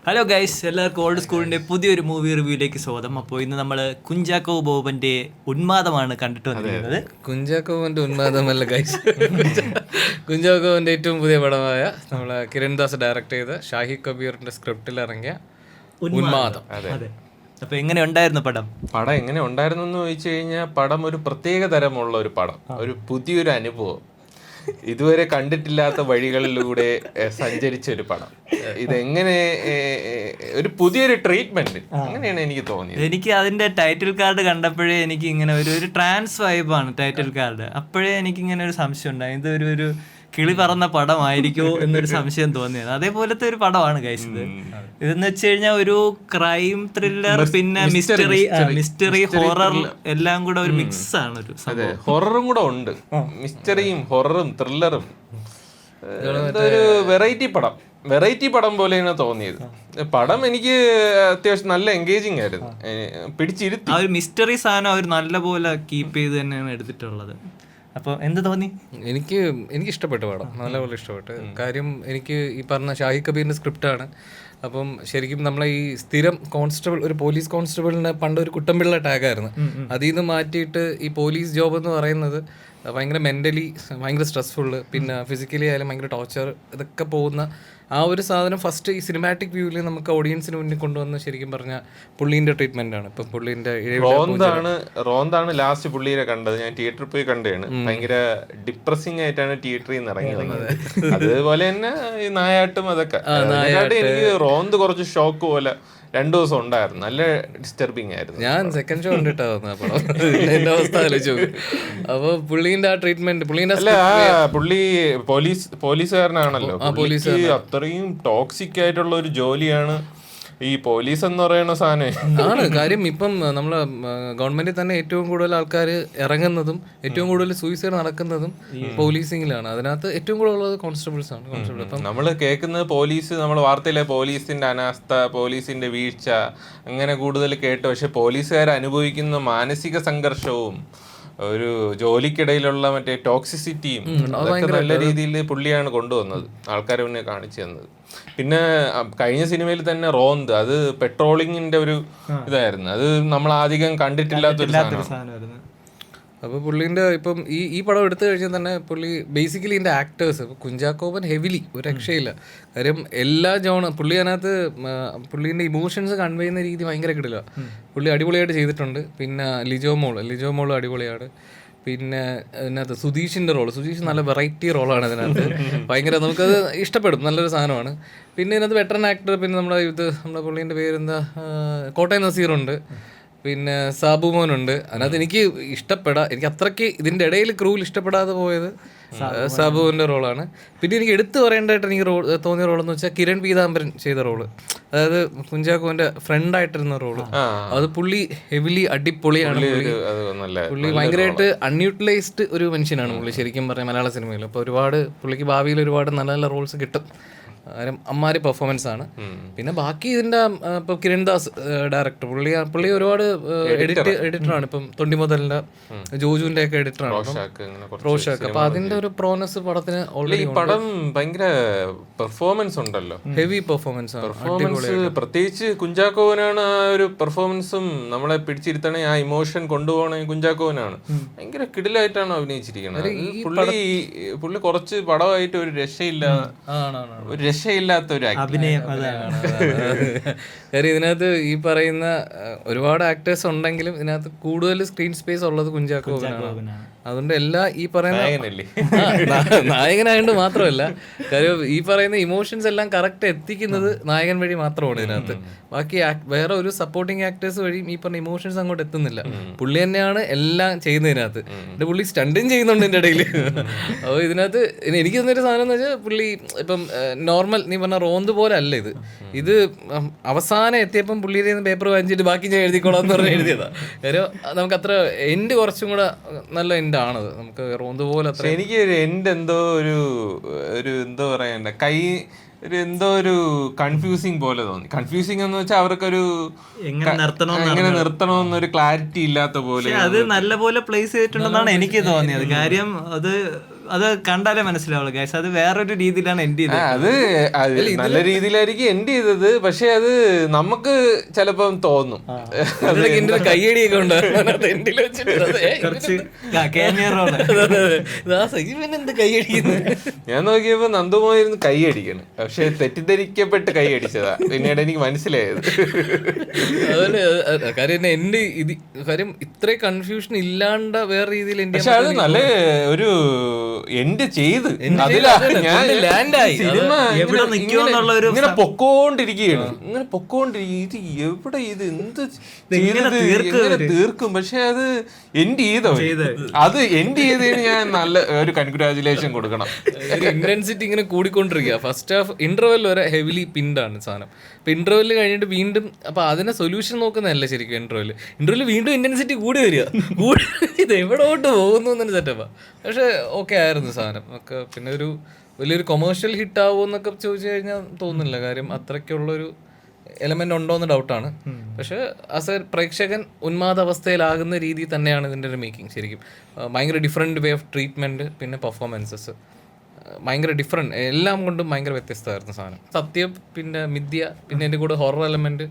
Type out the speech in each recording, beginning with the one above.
Hello guys, എല്ലാവർക്കും old സ്കൂളിൻ്റെ പുതിയൊരു മൂവി റിവ്യൂയിലേക്ക് സ്വാഗതം. അപ്പോൾ ഇന്ന് നമ്മൾ കുഞ്ചാക്കോ ബോബൻ്റെ ഉന്മാദമാണ് കണ്ടിട്ട് വന്നിരിക്കുന്നത്. കുഞ്ചാക്കോവന്റെ ഉന്മാദമല്ല ഗൈസ്, കുഞ്ചാക്കോവന്റെ ഏറ്റവും പുതിയ പടമായ നമ്മളെ കിരൺ ദാസ് ഡയറക്ട് ചെയ്ത ഷാഹി കബീറിന്റെ സ്ക്രിപ്റ്റിൽ ഇറങ്ങിയ ഉന്മാദം. അതെ. അപ്പോൾ എങ്ങനെ ഉണ്ടായിരുന്നു പടം? പടം എങ്ങനെ ഉണ്ടായിരുന്നു എന്ന് ചോദിച്ചു കഴിഞ്ഞാൽ പടം ഒരു പ്രത്യേക തരമുള്ള ഒരു പടം, ഒരു പുതിയൊരു അനുഭവം, ഇതുവരെ കണ്ടിട്ടില്ലാത്ത വഴികളിലൂടെ സഞ്ചരിച്ച ഒരു പടം. ഇതെങ്ങനെ ഒരു പുതിയൊരു ട്രീറ്റ്മെന്റ്, അങ്ങനെയാണ് എനിക്ക് തോന്നിയത്. എനിക്ക് അതിന്റെ ടൈറ്റിൽ കാർഡ് കണ്ടപ്പോഴേ എനിക്ക് ഇങ്ങനെ ഒരു ട്രാൻസ് വൈബാണ് ടൈറ്റിൽ കാർഡ്. അപ്പോഴേ എനിക്ക് ഇങ്ങനെ ഒരു സംശയം ഉണ്ടായി, ഇതൊരു കിളി പറന്ന പടമായിരിക്കുമോ എന്നൊരു സംശയം തോന്നിയത്. അതേപോലത്തെ ഒരു പടമാണ് ഗൈസ് ഇത്. ഇതെന്ന് വെച്ച് കഴിഞ്ഞാൽ ഒരു ക്രൈം ത്രില്ലർ, പിന്നെ മിസ്റ്ററി ഹൊറർ എല്ലാം കൂടെ ഒരു മിക്സ് ആണ് ഒരു അതെ, ഹൊററും കൂടെ ഉണ്ട്. മിസ്റ്ററിയും ഹൊററും ത്രില്ലറും, ഒരു വെറൈറ്റി പടം പോലെയാണ് തോന്നിയത്. പടം എനിക്ക് അത്യാവശ്യം നല്ല എൻഗേജിങ് ആയിരുന്നു, പിടിച്ചിരുത്തി. ആ ഒരു മിസ്റ്ററി സാധനം അവർ നല്ലപോലെ കീപ്പ് ചെയ്ത് തന്നെയാണ് എടുത്തിട്ടുള്ളത്. അപ്പോൾ എന്ത് തോന്നി? എനിക്ക് ഇഷ്ടപ്പെട്ടു പടം, നല്ലപോലെ ഇഷ്ടപ്പെട്ടു. കാര്യം എനിക്ക് ഈ പറഞ്ഞ ഷാഹി കബീറിന്റെ സ്ക്രിപ്റ്റാണ്. അപ്പം ശരിക്കും നമ്മളെ ഈ സ്ഥിരം കോൺസ്റ്റബിൾ, ഒരു പോലീസ് കോൺസ്റ്റബിളിന് പണ്ട് ഒരു കുട്ടമ്പിള്ള ടാഗായിരുന്നു. അതിൽ നിന്ന് മാറ്റിയിട്ട് ഈ പോലീസ് ജോബ് എന്ന് പറയുന്നത് ഭയങ്കര മെൻ്റലി ഭയങ്കര സ്ട്രെസ്ഫുള്ള്, പിന്നെ ഫിസിക്കലി ആയാലും ഭയങ്കര ടോർച്ചർ, ഇതൊക്കെ പോകുന്ന ആ ഒരു സാധനം ഫസ്റ്റ് ഈ സിനിമാറ്റിക് വ്യൂവിൽ നമുക്ക് ഓഡിയൻസിന് മുന്നിൽ കൊണ്ടുവന്ന് ശരിക്കും പറഞ്ഞാൽ പുള്ളീൻ്റെ ട്രീറ്റ്മെന്റ് ആണ്. ഇപ്പം പുള്ളീൻ്റെ റോന്താണ് ലാസ്റ്റ് പുള്ളിയെ കണ്ടത്. ഞാൻ തിയേറ്ററിൽ പോയി കണ്ടതാണ്. ഭയങ്കര ഡിപ്രസിംഗ് ആയിട്ടാണ് തിയേറ്ററിൽ നിന്ന് ഇറങ്ങി വന്നത്. അതുപോലെ തന്നെ ഈ നായാട്ടും അതൊക്കെ. എനിക്ക് റോന്ത് കുറച്ച് ഷോക്ക് പോലെ 2 ദിവസം ഉണ്ടായിരുന്നു, നല്ല ഡിസ്റ്റർബിങ് ആയിരുന്നു. ഞാൻ സെക്കൻഡ് ഷോ കണ്ടിട്ടാ വന്ന പടം, എന്റെ അവസ്ഥ ആലോചിച്ചു. അപ്പൊ പുള്ളീന്റെ ആ ട്രീറ്റ്മെന്റ്, പുള്ളി പോലീസുകാരനാണല്ലോ. അത്രയും ടോക്സിക് ആയിട്ടുള്ള ഒരു ജോലിയാണ് ഈ പോലീസ് എന്ന് പറയുന്ന സാധനം ആണ്. കാര്യം ഇപ്പം നമ്മളെ ഗവൺമെന്റിൽ തന്നെ ഏറ്റവും കൂടുതൽ ആൾക്കാർ ഇറങ്ങുന്നതും ഏറ്റവും കൂടുതൽ സൂയിസൈഡ് നടക്കുന്നതും പോലീസിങ്ങിലാണ്. അതിനകത്ത് ഏറ്റവും കൂടുതൽ ഉള്ളത് കോൺസ്റ്റബിൾസ് ആണ്. ഇപ്പം നമ്മൾ കേൾക്കുന്നത് പോലീസ്, നമ്മൾ വാർത്തയിലെ പോലീസിന്റെ അനാസ്ഥ, പോലീസിന്റെ വീഴ്ച അങ്ങനെ കൂടുതൽ കേട്ട്, പക്ഷെ പോലീസുകാർ അനുഭവിക്കുന്ന മാനസിക സംഘർഷവും ഒരു ജോലിക്കിടയിലുള്ള മറ്റേ ടോക്സിസിറ്റിയും അതൊക്കെ നല്ല രീതിയിൽ പുള്ളിയാണ് കൊണ്ടുവന്നത്, ആൾക്കാരെ മുന്നേ കാണിച്ചു തന്നത്. പിന്നെ കഴിഞ്ഞ സിനിമയിൽ തന്നെ റോന്ത്, അത് പെട്രോളിങ്ങിന്റെ ഒരു ഇതായിരുന്നു. അത് നമ്മൾ അധികം കണ്ടിട്ടില്ലാത്തൊരു സാധനമായിരുന്നു. അപ്പോൾ പുള്ളീൻ്റെ ഇപ്പം ഈ പടം എടുത്തു കഴിഞ്ഞാൽ തന്നെ പുള്ളി ബേസിക്കലി ഇതിൻ്റെ ആക്ടേഴ്സ്, ഇപ്പോൾ കുഞ്ചാക്കോവൻ ഹെവിലി ഒരു രക്ഷയില്ല. കാര്യം എല്ലാ പുള്ളി അതിനകത്ത് പുള്ളീൻ്റെ ഇമോഷൻസ് കൺവേ ചെയ്യുന്ന രീതി ഭയങ്കര കിടില. പുള്ളി അടിപൊളിയായിട്ട് ചെയ്തിട്ടുണ്ട്. പിന്നെ ലിജോ മോൾ അടിപൊളിയാണ്. പിന്നെ ഇതിനകത്ത് സുധീഷിൻ്റെ സുധീഷ് നല്ല വെറൈറ്റി റോളാണ് ഇതിനകത്ത്. ഭയങ്കര നമുക്കത് ഇഷ്ടപ്പെടും, നല്ലൊരു സാധനമാണ്. പിന്നെ ഇതിനകത്ത് വെറ്ററൻ ആക്ടർ, പിന്നെ നമ്മുടെ പുള്ളീൻ്റെ പേരെന്താ, കോട്ടയം നസീറുണ്ട്, പിന്നെ സാബുമോനുണ്ട്. അതിനകത്ത് എനിക്ക് അത്രയ്ക്ക് ഇതിൻ്റെ ഇടയിൽ ക്രൂവിൽ ഇഷ്ടപ്പെടാതെ പോയത് സാബുവിൻ്റെ റോളാണ്. പിന്നെ എനിക്ക് എടുത്തു പറയേണ്ടതായിട്ട് എനിക്ക് തോന്നിയ റോളെന്ന് വെച്ചാൽ കിരൺ പീതാംബരൻ ചെയ്ത റോള്, അതായത് കുഞ്ചാക്കോന്റെ ഫ്രണ്ടായിട്ടിരുന്ന റോള്. അത് പുള്ളി ഹെവിലി അടിപൊളിയാണ്. പുള്ളി ഭയങ്കരമായിട്ട് അൺയൂട്ടിലൈസ്ഡ് ഒരു മനുഷ്യനാണ് പുള്ളി ശരിക്കും പറഞ്ഞാൽ മലയാള സിനിമയിൽ. അപ്പോൾ പുള്ളിക്ക് ഭാവിയിൽ ഒരുപാട് നല്ല നല്ല റോൾസ് കിട്ടും. അമ്മാരി പെർഫോമൻസ് ആണ്. പിന്നെ ബാക്കി ഇതിന്റെ ഇപ്പൊ കിരൺ ദാസ് ഡയറക്ടർ, പുള്ളി ഒരുപാട് എഡിറ്ററാണ്. ഇപ്പം തൊണ്ടിമുതലിന്റെ ജോജുവിന്റെ ഒക്കെ എഡിറ്ററാണ് റോഷാക്ക്. അപ്പൊ അതിന്റെ ഒരു പ്രോനസ് പടത്തിന് ഓൾറെഡി. ഈ പടം ഭയങ്കര പെർഫോമൻസ് ഉണ്ടല്ലോ, ഹെവി പെർഫോമൻസ്. പ്രത്യേകിച്ച് കുഞ്ചാക്കോവനാണ് ആ ഒരു പെർഫോമൻസും നമ്മളെ പിടിച്ചിരുത്തണേ, ആ ഇമോഷൻ കൊണ്ടുപോകണേ കുഞ്ചാക്കോവനാണ്. ഭയങ്കര കിടിലായിട്ടാണ് അഭിനയിച്ചിരിക്കുന്നത്. പുള്ളി കുറച്ച് പടമായിട്ട് ഒരു രക്ഷയില്ലാത്ത ഒരു അഭിനയം. കാര്യം ഇതിനകത്ത് ഈ പറയുന്ന ഒരുപാട് ആക്ടേഴ്സ് ഉണ്ടെങ്കിലും ഇതിനകത്ത് കൂടുതൽ സ്ക്രീൻ സ്പേസ് ഉള്ളത് കുഞ്ചാക്കോവനാണ്. അതുകൊണ്ട് ഈ പറയുന്ന നായകനായതുകൊണ്ട് മാത്രമല്ല, കാര്യം ഈ പറയുന്ന ഇമോഷൻസ് എല്ലാം കറക്റ്റ് എത്തിക്കുന്നത് നായകൻ വഴി മാത്രമാണ് ഇതിനകത്ത്. ബാക്കി വേറെ ഒരു സപ്പോർട്ടിങ് ആക്ടേഴ്സ് വഴിയും ഈ പറഞ്ഞ ഇമോഷൻസ് അങ്ങോട്ട് എത്തുന്നില്ല. പുള്ളി തന്നെയാണ് എല്ലാം ചെയ്യുന്നതിനകത്ത്. പുള്ളി സ്റ്റണ്ടും ചെയ്യുന്നുണ്ട് ഇതിൻ്റെ ഇടയിൽ. അപ്പോൾ ഇതിനകത്ത് എനിക്ക് തന്നൊരു സാധനം എന്ന് വെച്ചാൽ, പുള്ളി ഇപ്പം നോർമൽ നീ പറഞ്ഞ റോന്ത് പോലെ അല്ല ഇത് അവസാനം എത്തിയപ്പം പുള്ളിയുടെ പേപ്പർ വാങ്ങിച്ചിട്ട് ബാക്കി ഞാൻ എഴുതിക്കോളാം എന്ന് പറഞ്ഞ് എഴുതിയതാ. കാര്യം നമുക്ക് അത്ര എൻഡ് കുറച്ചും കൂടെ നല്ല എൻഡ് ആണത്. നമുക്ക് റോന്ത് പോലെ എനിക്ക് എൻഡ് എന്തോ ഒരു എന്തോ പറയണ്ട എന്തോ ഒരു കൺഫ്യൂസിങ് പോലെ തോന്നി. കൺഫ്യൂസിങ് എന്ന് വെച്ചാൽ അവർക്കൊരു എങ്ങനെ നിർത്തണമെന്നൊരു ക്ലാരിറ്റി ഇല്ലാത്ത പോലെ. അത് നല്ല പോലെ പ്ലേസ് ചെയ്തിട്ടുണ്ടെന്നാണ് എനിക്ക് തോന്നിയത്. കാര്യം അത് അത് കണ്ടാലേ മനസ്സിലാവുള്ളൂ ഗൈസ്. അത് വേറൊരു രീതിയിലാണ് എൻഡ് ചെയ്തത്. അത് നല്ല രീതിയിലായിരിക്കും എൻഡ് ചെയ്തത്. പക്ഷെ അത് നമുക്ക് ചിലപ്പം തോന്നും കയ്യടിയൊക്കെ ഉണ്ട് കുറച്ച് cameo-റോള്. ഞാൻ നോക്കിയപ്പോ നന്ദുമോയിരുന്ന് കൈയടിക്കണം. പക്ഷെ തെറ്റിദ്ധരിക്കപ്പെട്ട് കൈയടിച്ചതാ പിന്നീട് എനിക്ക് മനസ്സിലായത്. അതുപോലെ കാര്യം എന്റെ ഇത് കാര്യം ഇത്ര കൺഫ്യൂഷൻ ഇല്ലാണ്ട് വേറെ രീതിയിൽ പക്ഷെ അത് നല്ല ഒരു എൻഡ് ചെയ്ത് ലാൻഡായി സിനിമ എവിടെ നിൽക്കുമെന്നുള്ള ഒരു ഇങ്ങനെ പൊക്കോണ്ടിരിക്കുകയാണ്. ഇത് എവിടെ ഇത് എന്ത് ചെയ്തത് എങ്ങനെ തീർക്കും. പക്ഷെ അത് എൻഡ് ചെയ്തോ, അത് എൻഡ് ചെയ്തതിന് ഞാൻ നല്ല ഒരു കൺഗ്രാജുലേഷൻ കൊടുക്കണം. ഇന്റൻസിറ്റി ഇങ്ങനെ കൂടിക്കൊണ്ടിരിക്കുക. ഫസ്റ്റ് ഹാഫ് ഇന്റർവെൽ വരെ ഹെവിലി പിൻഡാണ് സാധനം. അപ്പൊ ഇന്റർവെല് കഴിഞ്ഞിട്ട് വീണ്ടും അപ്പൊ അതിനെ സൊല്യൂഷൻ നോക്കുന്നതല്ല ശരിക്കും ഇന്റർവെല് വീണ്ടും ഇന്റൻസിറ്റി കൂടി വരിക. ഇത് എവിടോട്ട് പോകുന്നു എന്നൊരു സെറ്റപ്പാ. പക്ഷെ ഓക്കെ ആയിരുന്നു സാധനം ഒക്കെ. പിന്നെ ഒരു വലിയൊരു കൊമേഴ്ഷ്യൽ ഹിറ്റ് ആവുമെന്നൊക്കെ ചോദിച്ചു കഴിഞ്ഞാൽ തോന്നുന്നില്ല. കാര്യം അത്രയ്ക്കുള്ളൊരു എലമെന്റ് ഉണ്ടോ എന്ന് ഡൗട്ടാണ്. പക്ഷെ ആസ് എ പ്രേക്ഷകൻ ഉന്മാദാവസ്ഥയിലാകുന്ന രീതി തന്നെയാണ് ഇതിൻ്റെ ഒരു മേക്കിംഗ് ശരിക്കും. ഭയങ്കര ഡിഫറെൻറ്റ് വേ ഓഫ് ട്രീറ്റ്മെൻറ്റ്, പിന്നെ പെർഫോമൻസസ് ഭയങ്കര ഡിഫറെൻറ്റ്, എല്ലാം കൊണ്ടും ഭയങ്കര വ്യത്യസ്തമായിരുന്നു സാധനം. സത്യം, പിന്നെ മിഥ്യ, പിന്നെ എൻ്റെ കൂടെ ഹൊറർ എലമെൻറ്റ്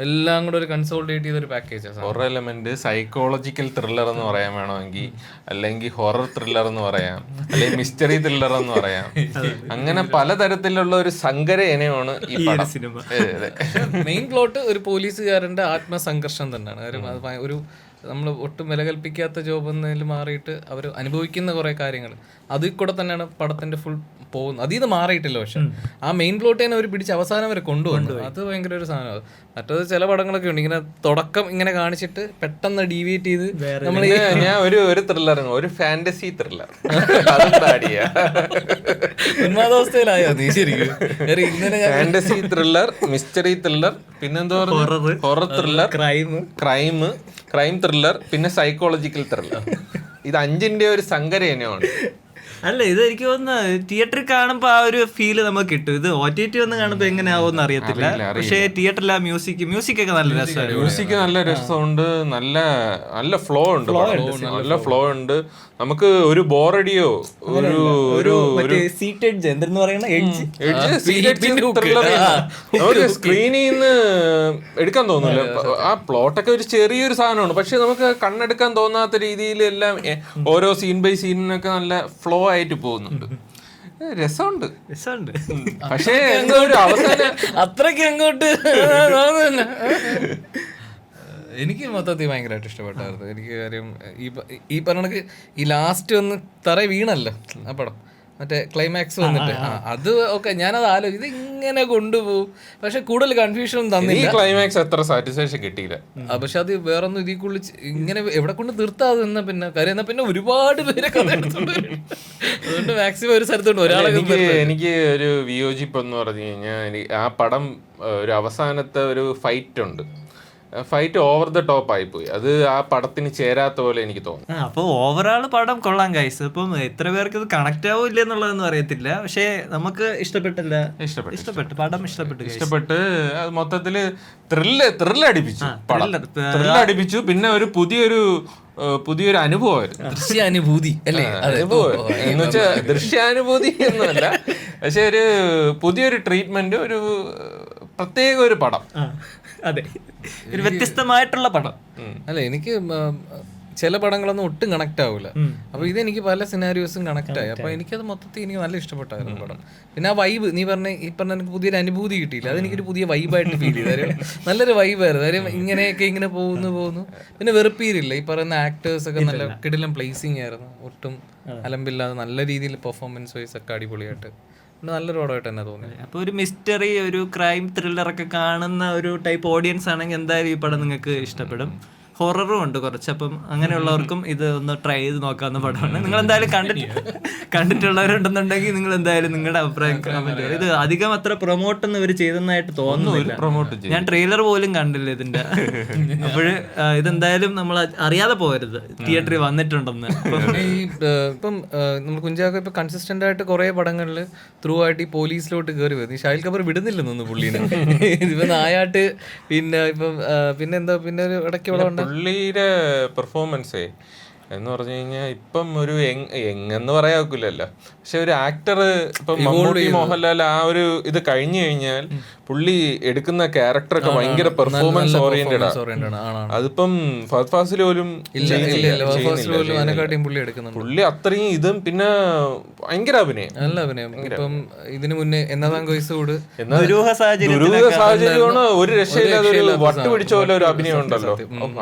എല്ലാം കൂടെ ഒരു കൺസോൾട്ടേറ്റ് ചെയ്തൊരു പാക്കേജാണ്. ഹൊറർ എലമെന്റ്, സൈക്കോളജിക്കൽ ത്രില്ലർ എന്ന് പറയാൻ വേണമെങ്കിൽ, അല്ലെങ്കിൽ ഹൊറർ ത്രില്ലർ എന്ന് പറയാം, അല്ലെങ്കിൽ മിസ്റ്ററി ത്രില്ലർ എന്ന് പറയാം. അങ്ങനെ പലതരത്തിലുള്ള ഒരു സങ്കര ഇനമാണ് ഈ പടം. മെയിൻ പ്ലോട്ട് ഒരു പോലീസുകാരൻ്റെ ആത്മസംഘർഷം തന്നെയാണ്. കാര്യം അത് ഒരു നമ്മൾ ഒട്ടും വില കൽപ്പിക്കാത്ത ജോബ് എന്നതിൽ മാറിയിട്ട് അവർ അനുഭവിക്കുന്ന കുറേ കാര്യങ്ങൾ അതിൽ കൂടെ തന്നെയാണ് പടത്തിന്റെ ഫുൾ പോകുന്നത്. അതിൽ നിന്ന് മാറിയിട്ടില്ല. പക്ഷെ ആ മെയിൻ പ്ലോട്ട് തന്നെ അവർ പിടിച്ച് അവസാനം വരെ കൊണ്ടുവന്നു. അത് ഭയങ്കര ഒരു സാധനമാണ്. മറ്റത് ചില പടങ്ങളൊക്കെ ഉണ്ട് ഇങ്ങനെ തുടക്കം ഇങ്ങനെ കാണിച്ചിട്ട് പെട്ടെന്ന് ഡീവിയേറ്റ് ചെയ്ത് നമ്മൾ ഞാൻ ഒരു ത്രില്ലർ, ഒരു ഫാന്റസി ത്രില്ലർ ഉന്മാദാവസ്ഥയിലായോ നീ ശരിക്കും? ഇങ്ങനെ ഫാന്റസി ത്രില്ലർ, മിസ്റ്ററി ത്രില്ലർ, പിന്നെന്താ ഹൊറർ ത്രില്ലർ, ക്രൈം ത്രില്ലർ, പിന്നെ സൈക്കോളജിക്കൽ ത്രില്ലർ. ഇത് 5ന്റെ ഒരു സങ്കര ഇനമാണ്. അല്ല, ഇത് എനിക്ക് തോന്നുന്നു തിയേറ്ററിൽ കാണുമ്പോൾ ആ ഒരു ഫീല് നമുക്ക് കിട്ടും. ഇത് OTT ഒന്ന് കാണുമ്പോൾ എങ്ങനെയാവുമെന്ന് അറിയത്തില്ല. പക്ഷേ തിയേറ്ററിൽ ആ മ്യൂസിക് ഒക്കെ നല്ല രസമാണ്. മ്യൂസിക് നല്ല രസമുണ്ട്, നല്ല ഫ്ലോ ഉണ്ട്, നല്ല ഫ്ലോ ഉണ്ട്. നമുക്ക് ഒരു ബോറടിയോ നമുക്ക് സ്ക്രീനിൽ നിന്ന് എടുക്കാൻ തോന്നില്ല. ആ പ്ലോട്ടൊക്കെ ഒരു ചെറിയൊരു സാധനമാണ്, പക്ഷെ നമുക്ക് കണ്ണെടുക്കാൻ തോന്നാത്ത രീതിയിലെല്ലാം ഓരോ സീൻ ബൈ സീനിനൊക്കെ നല്ല ഫ്ലോ ആയിട്ട് പോകുന്നുണ്ട്. രസമുണ്ട്. പക്ഷേ എന്തോ ഒരു അവസാനം അത്രയ്ക്ക് അങ്ങോട്ട് എനിക്ക് മൊത്തത്തിൽ ഭയങ്കരമായിട്ട് ഇഷ്ടപ്പെട്ടായിരുന്നു. എനിക്ക് കാര്യം ഈ പറഞ്ഞ ഈ ലാസ്റ്റ് ഒന്ന് തറ വീണല്ലോ ആ പടം, മറ്റേ ക്ലൈമാക്സ് വന്നിട്ട് അത് ഒക്കെ ഞാനത് ആലോചിച്ചു ഇത് ഇങ്ങനെ കൊണ്ടുപോകും. പക്ഷെ കൂടുതൽ കൺഫ്യൂഷൻ തന്നില്ല. ക്ലൈമാക്സ് അത്ര സാറ്റിസ്ഫാക്ഷൻ കിട്ടിയില്ല. പക്ഷെ അത് വേറൊന്നും ഇതിൽ കൂടുതൽ ഇങ്ങനെ എവിടെ കൊണ്ട് നിർത്താതെ എന്നാ പിന്നെ കാര്യം എന്നാ പിന്നെ ഒരുപാട് പേരെ കഥ എടുത്തോണ്ട് വരും. അതുകൊണ്ട് മാക്സിമം ഒരു സ്ഥലത്തോണ്ട് ഒരാളെ എനിക്ക് ഒരു വിയോജിപ്പ് എന്ന് പറഞ്ഞു കഴിഞ്ഞാൽ ആ പടം ഒരു അവസാനത്തെ ഒരു ഫൈറ്റ് ഓവർ ദ ടോപ്പ് ആയിപ്പോയി. അത് ആ പടത്തിന് ചേരാത്ത പോലെ എനിക്ക് തോന്നുന്നു. അപ്പൊ ഓവറോൾ പടം കൊള്ളാം ഗൈസ്. ഇപ്പം എത്ര പേർക്ക് ഇത് കണക്ട് ആവില്ല എന്നുള്ളതൊന്നും അറിയത്തില്ല. പക്ഷെ നമുക്ക് ഇഷ്ടപ്പെട്ടു പടം ഇഷ്ടപ്പെട്ട് അത് മൊത്തത്തില് ത്രില്ലടിപ്പിച്ചു. പിന്നെ ഒരു പുതിയൊരു അനുഭവമായിരുന്നു. ദൃശ്യാനുഭൂതി അല്ലേ? എന്ന് വെച്ചാൽ ദൃശ്യാനുഭൂതി എന്നല്ല, പക്ഷെ ഒരു പുതിയൊരു ട്രീറ്റ്മെന്റ്, ഒരു പ്രത്യേക ഒരു പടം. അതെ, ഒരു വ്യത്യസ്തമായിട്ടുള്ള പടം. അല്ല, എനിക്ക് ചില പടങ്ങളൊന്നും ഒട്ടും കണക്ട് ആവില്ല. അപ്പൊ ഇതെനിക്ക് പല സിനാരിയോസും കണക്ട് ആയി. അപ്പൊ എനിക്കത് മൊത്തത്തിൽ എനിക്ക് നല്ല ഇഷ്ടപ്പെട്ടായിരുന്നു പടം. പിന്നെ ആ വൈബ് നീ പറഞ്ഞ എനിക്ക് പുതിയൊരു അനുഭൂതി കിട്ടിയില്ല. അതെനിക്കൊരു പുതിയ വൈബായിട്ട് ഫീൽ ചെയ്തു. നല്ലൊരു വൈബായിരുന്നു. കാര്യം ഇങ്ങനെയൊക്കെ ഇങ്ങനെ പോകുന്നു. പിന്നെ വെറുപ്പീരില്ല. ഈ പറയുന്ന ആക്ടേഴ്സ് ഒക്കെ നല്ല കിടിലം പ്ലേസിങ് ആയിരുന്നു. ഒട്ടും അലമ്പില്ലാതെ നല്ല രീതിയിൽ പെർഫോമൻസ് വൈസ് ഒക്കെ അടിപൊളിയായിട്ട് നല്ലൊരു പടമായിട്ട് തന്നെ തോന്നി. അപ്പോൾ ഒരു മിസ്റ്ററി, ഒരു ക്രൈം ത്രില്ലറൊക്കെ കാണുന്ന ഒരു ടൈപ്പ് ഓഡിയൻസ് ആണെങ്കിൽ എന്തായാലും ഈ പടം നിങ്ങൾക്ക് ഇഷ്ടപ്പെടും. ഹൊററും ഉണ്ട് കുറച്ച്. അപ്പം അങ്ങനെയുള്ളവർക്കും ഇത് ഒന്ന് ട്രൈ ചെയ്ത് നോക്കാവുന്ന പടമാണ്. നിങ്ങൾ എന്തായാലും കണ്ടിട്ടുള്ളവരുണ്ടെന്നുണ്ടെങ്കിൽ നിങ്ങൾ എന്തായാലും നിങ്ങളുടെ അഭിപ്രായം കമന്റ് ചെയ്യും. ഇത് അധികം അത്ര പ്രൊമോട്ടൊന്നും ഇവർ ചെയ്തെന്നായിട്ട് തോന്നുന്നില്ല. ഞാൻ ട്രെയിലർ പോലും കണ്ടില്ല ഇതിന്റെ. അപ്പോൾ ഇതെന്തായാലും നമ്മൾ അറിയാതെ പോകരുത് തിയേറ്ററിൽ വന്നിട്ടുണ്ടെന്ന്. ഇപ്പം നമ്മൾ കുഞ്ചാക്കോ ഇപ്പൊ കൺസിസ്റ്റന്റ് ആയിട്ട് കുറെ പടങ്ങളിൽ ത്രൂ ആയിട്ട് ഈ പോലീസിലോട്ട് കയറി വരുന്നു. ഈ ഷാഹിൽ കപൂർ വിടുന്നില്ലെന്നു പുള്ളീനെ. ഇപ്പൊ നായാട്ട്, പിന്നെ ഇപ്പം പിന്നെ എന്താ പിന്നെ ഒരു ഇടയ്ക്ക് പുള്ളിയുടെ പെർഫോമൻസേ എന്ന് പറഞ്ഞു കഴിഞ്ഞാൽ ഇപ്പം ഒരു എന്ന് പറയാൻ ഒക്കില്ലല്ലോ, പക്ഷെ ഒരു ആക്ടർ ഇപ്പം മമ്മൂട്ടി മോഹൻലാൽ ആ ഒരു ഇത് കഴിഞ്ഞു കഴിഞ്ഞാൽ പുള്ളി എടുക്കുന്ന ക്യാരക്ടറൊക്കെ ഭയങ്കര പെർഫോമൻസ് ഓറിയന്റഡ് ആണ്. അതിപ്പം ഫഹദ് ഫാസിൽ പോലും പുള്ളി അത്രയും ഇതും പിന്നെ ഭയങ്കര അഭിനയം, നല്ല അഭിനയം. ഇപ്പം ഇതിനു മുന്നേ ദുരൂഹ സാഹചര്യമാണ്, ഒരു രക്ഷയില്ലാതെ ഒരു വട്ട് പിടിച്ച പോലെ ഒരു അഭിനയം ഉണ്ടല്ലോ.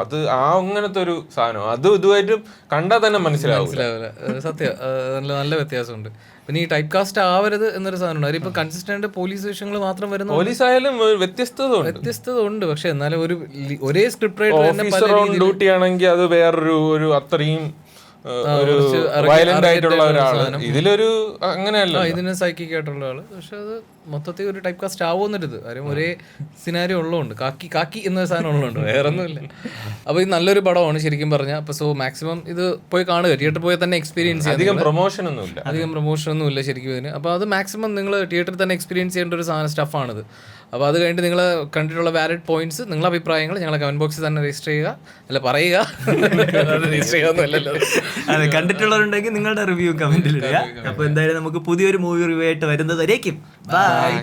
അത് അങ്ങനത്തെ ഒരു സാധനം അത് ഇതുമായിട്ടും കണ്ടാൽ തന്നെ മനസ്സിലാവില്ല. സത്യം, നല്ല വ്യത്യാസമുണ്ട്. പിന്നെ ഈ ടൈപ്പ് കാസ്റ്റ് ആവരുത് എന്നൊരു സാധനം ഉണ്ട്. അതിപ്പോ കൺസിസ്റ്റന്റ് പോലീസ് വിഷയങ്ങൾ മാത്രം വരുന്ന പോലീസ് ആയാലും വ്യത്യസ്തത ഉണ്ട്. പക്ഷെ എന്നാലും ഒരേ സ്ക്രിപ്റ്റ് റൈറ്റർ ഡ്യൂട്ടി ആണെങ്കിൽ അത് വേറൊരു അത്രയും വയലന്റ് ആയിട്ടുള്ള ഒരാള്, ഇതിലൊരു അങ്ങനെയല്ല, ഇതിന് സൈക്കിക് ആയിട്ടുള്ള ആള്. പക്ഷെ അത് മൊത്തത്തിൽ ഒരു ടൈപ്പ് കാസ്റ്റ് ആവുന്നൊരിത് കാര്യം ഒരേ സിനാരിയോ ഉള്ളതുകൊണ്ട് കാക്കി എന്നൊരു സാധനം ഉള്ളതുകൊണ്ട് വേറെ ഒന്നുമില്ല. അപ്പൊ ഇത് നല്ലൊരു പടമാണ് ശരിക്കും പറഞ്ഞാൽ. അപ്പൊ സോ മാക്സിമം ഇത് പോയി കാണുക, തിയേറ്ററിൽ പോയി തന്നെ എക്സ്പീരിയൻസ് ചെയ്യാം. അധികം പ്രൊമോഷൻ ഒന്നും ഇല്ല ശരിക്കും ഇതിന്. അപ്പൊ അത് മാക്സിമം നിങ്ങൾ തിയേറ്ററിൽ തന്നെ എക്സ്പീരിയൻസ് ചെയ്യേണ്ട ഒരു സാധനം സ്റ്റഫാണിത്. അപ്പോൾ അത് കഴിഞ്ഞിട്ട് നിങ്ങൾ കണ്ടിട്ടുള്ള വാലിഡ് പോയിന്റ്സ്, നിങ്ങളുടെ അഭിപ്രായങ്ങൾ ഞങ്ങളെ കമന്റ് ബോക്സിൽ തന്നെ രജിസ്റ്റർ ചെയ്യുക, അല്ല പറയുക, രജിസ്റ്റർ ചെയ്യാന്നല്ലോ. അതെ, കണ്ടിട്ടുള്ളവരുണ്ടെങ്കിൽ നിങ്ങളുടെ റിവ്യൂ കമന്റിൽ ഇടുക. അപ്പൊ എന്തായാലും നമുക്ക് പുതിയൊരു മൂവി റിവ്യൂ ആയിട്ട് വരുന്നതായിരിക്കും. ബൈ.